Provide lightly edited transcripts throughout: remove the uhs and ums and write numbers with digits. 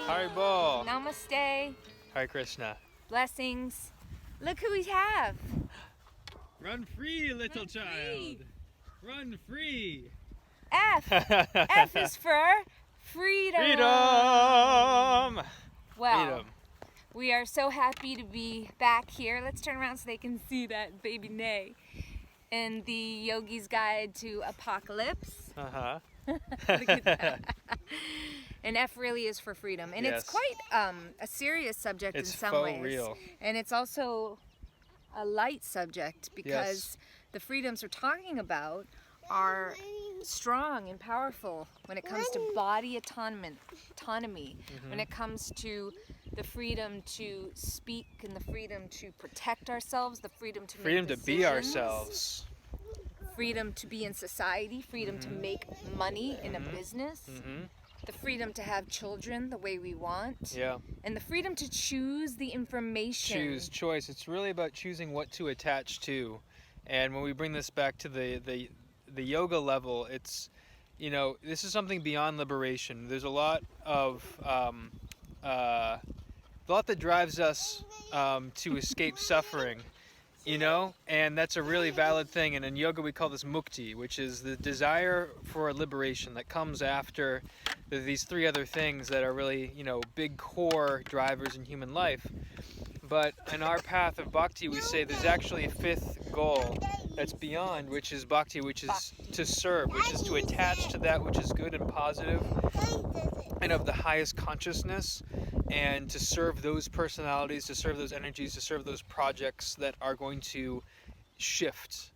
Haribol. Namaste. Hare Krishna. Blessings. Look who we have. Run free, little Run child. free. Run free. F. F is for freedom. Freedom. Well, Freedom. we are so happy to be back here. Let's turn around so they can see that baby neigh. In the Yogi's Guide to Apocalypse. Uh-huh. Look at that. And F really is for freedom. And Yes. it's quite a serious subject It's in some faux ways. real. And it's also a light subject because the freedoms we're talking about are strong and powerful when it comes to body autonomy, when it comes to the freedom to speak and the freedom to protect ourselves, the freedom to Freedom make to be decisions, ourselves. freedom to be in society, freedom to make money in a business, the freedom to have children the way we want, Yeah. and the freedom to choose the information. Choose, choice. It's really about choosing what to attach to. And when we bring this back to the yoga level, it's, you know, this is something beyond liberation. There's a lot of that drives us to escape suffering, you know, and that's a really valid thing. And in yoga we call this mukti, which is the desire for liberation that comes after these three other things that are really, you know, big core drivers in human life. But in our path of bhakti, we say there's actually a fifth goal that's beyond, which is bhakti, which is to serve, which is to attach to that which is good and positive and of the highest consciousness, and to serve those personalities, to serve those energies, to serve those projects that are going to shift.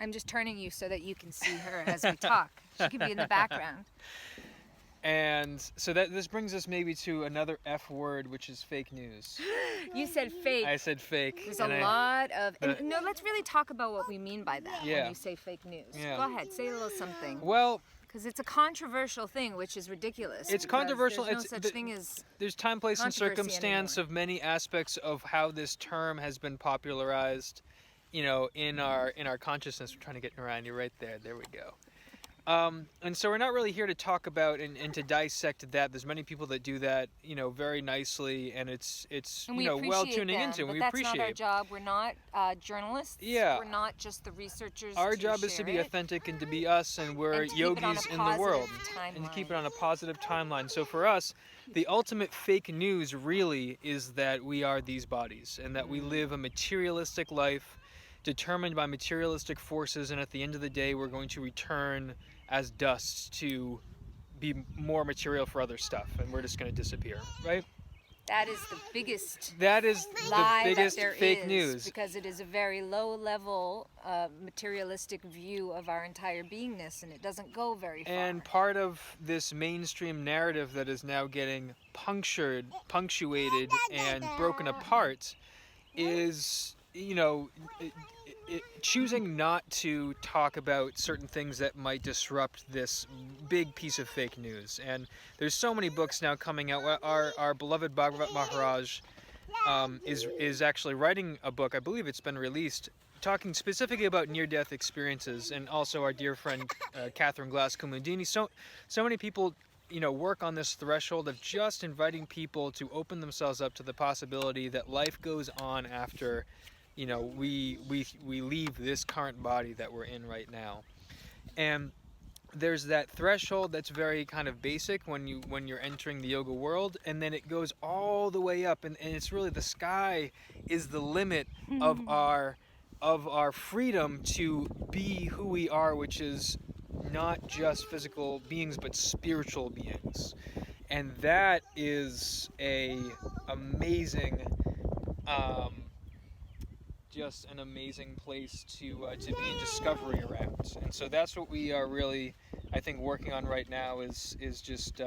I'm just turning you so that you can see her as we talk. She could be in the background. And so that this brings us maybe to another F word, which is fake news. You said fake. I said fake. There's a lot of... no, let's really talk about what we mean by that Yeah. when you say fake news. Yeah. Go ahead, say a little something. Well, Because it's a controversial thing, which is ridiculous. It's because controversial. There's no It's such thing as... there's time, place, and controversy circumstance anymore. of many aspects of how this term has been popularized, you know, in our consciousness. We're trying to get around you right there. There we go. And so we're not really here to talk about and to dissect that. There's many people that do that, you know, very nicely, and it's And you know, well appreciate tuning them, into. And but we that's appreciate. not our job. We're not journalists. Yeah. We're not just the researchers. Our to job is to share be it. authentic and to be us, and we're And to keep it on a yogis in the world. positive And to keep timeline. it on a positive timeline. So for us, the ultimate fake news really is that we are these bodies and that we live a materialistic life determined by materialistic forces, and at the end of the day we're going to return as dust to be more material for other stuff, and we're just going to disappear, right? That is the biggest That is lie the biggest that there fake is, news. because it is a very low-level materialistic view of our entire beingness, and it doesn't go very far. And part of this mainstream narrative that is now getting punctuated and broken apart is, you know, choosing not to talk about certain things that might disrupt this big piece of fake news. And there's so many books now coming out. Our beloved Bhagavat Maharaj is actually writing a book, I believe it's been released, talking specifically about near-death experiences, and also our dear friend Catherine Glass-Kumundini. So many people, you know, work on this threshold of just inviting people to open themselves up to the possibility that life goes on after, you know, we leave this current body that we're in right now. And there's that threshold that's very kind of basic when you're entering the yoga world, and then it goes all the way up, and it's really the sky is the limit of our freedom to be who we are, which is not just physical beings but spiritual beings. And that is a amazing just an amazing place to be in discovery around. And so that's what we are really, I think, working on right now is just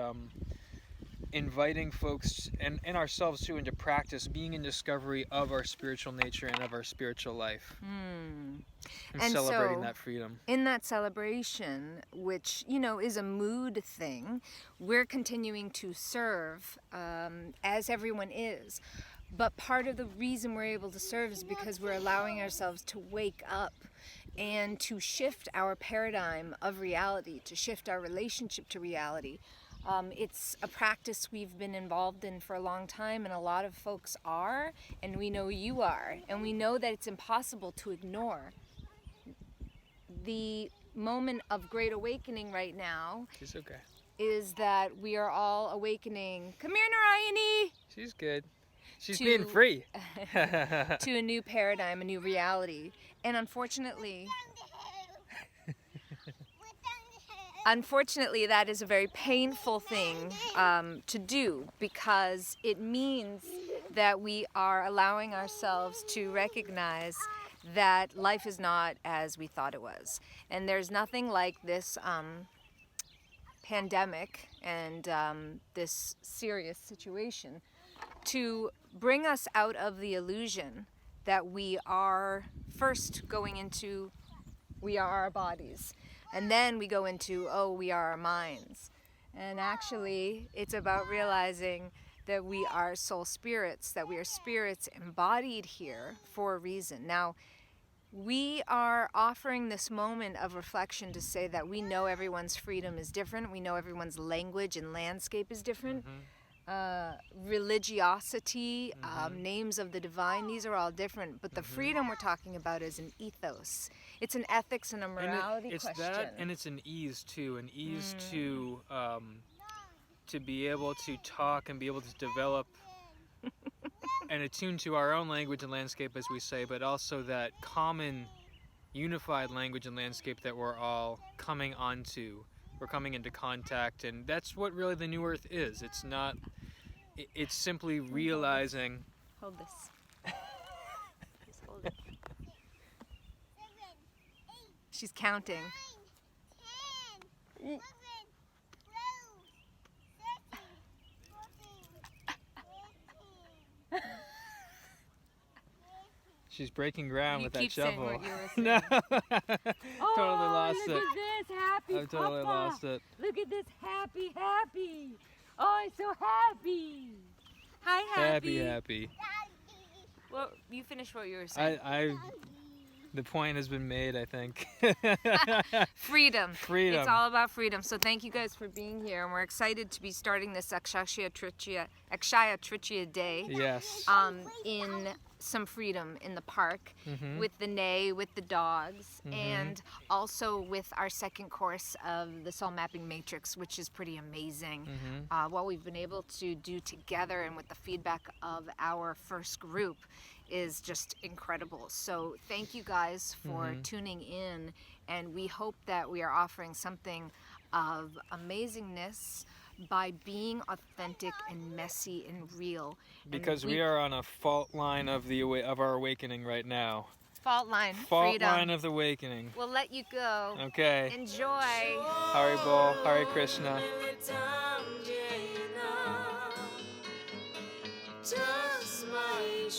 inviting folks and ourselves too into practice, being in discovery of our spiritual nature and of our spiritual life. And celebrating so, that freedom. In that celebration, which, you know, is a mood thing, we're continuing to serve as everyone is. But part of the reason we're able to serve is because we're allowing ourselves to wake up and to shift our paradigm of reality, to shift our relationship to reality. It's a practice we've been involved in for a long time, and a lot of folks are, and we know you are, and we know that it's impossible to ignore. The moment of great awakening right now She's okay. is that we are all awakening. Come here, Narayani! She's good. She's To- being free. To a new paradigm, a new reality. And unfortunately, that is a very painful thing to do, because it means that we are allowing ourselves to recognize that life is not as we thought it was. And there's nothing like this pandemic and this serious situation to bring us out of the illusion that we are first going into, we are our bodies, and then we go into, oh, we are our minds. And actually, it's about realizing that we are soul spirits, that we are spirits embodied here for a reason. Now, we are offering this moment of reflection to say that we know everyone's freedom is different. We know everyone's language and landscape is different. Religiosity, names of the divine, these are all different. But the freedom we're talking about is an ethos. It's an ethics and a morality it's question. That, and it's an ease too. An ease to be able to talk and be able to develop and attune to our own language and landscape, as we say, but also that common unified language and landscape that we're all coming onto. We're coming into contact, and that's what really the New Earth is. It's not, it's simply realizing. Hold this. Just hold it. She's counting. She's breaking ground with that keep saying shovel. what you were saying. No, Oh, totally lost look it. at this, happy I've totally Papa. lost it. Look at this, happy. Oh, I'm so happy. Hi, happy. Happy. Well, you finish what you were saying. The point has been made, I think. Freedom. Freedom. It's all about freedom. So thank you guys for being here, and we're excited to be starting this Akshaya Tritiya Day. Yes. In some freedom in the park, with the Nay, with the dogs, and also with our second course of the Soul Mapping Matrix, which is pretty amazing. What we've been able to do together and with the feedback of our first group is just incredible. So thank you guys for tuning in, and we hope that we are offering something of amazingness by being authentic and messy and real. Because we are on a fault line of our awakening right now. Fault line, Fault freedom. line of the awakening. We'll let you go. Okay. Enjoy. Hari Bol, Hare Krishna. Just my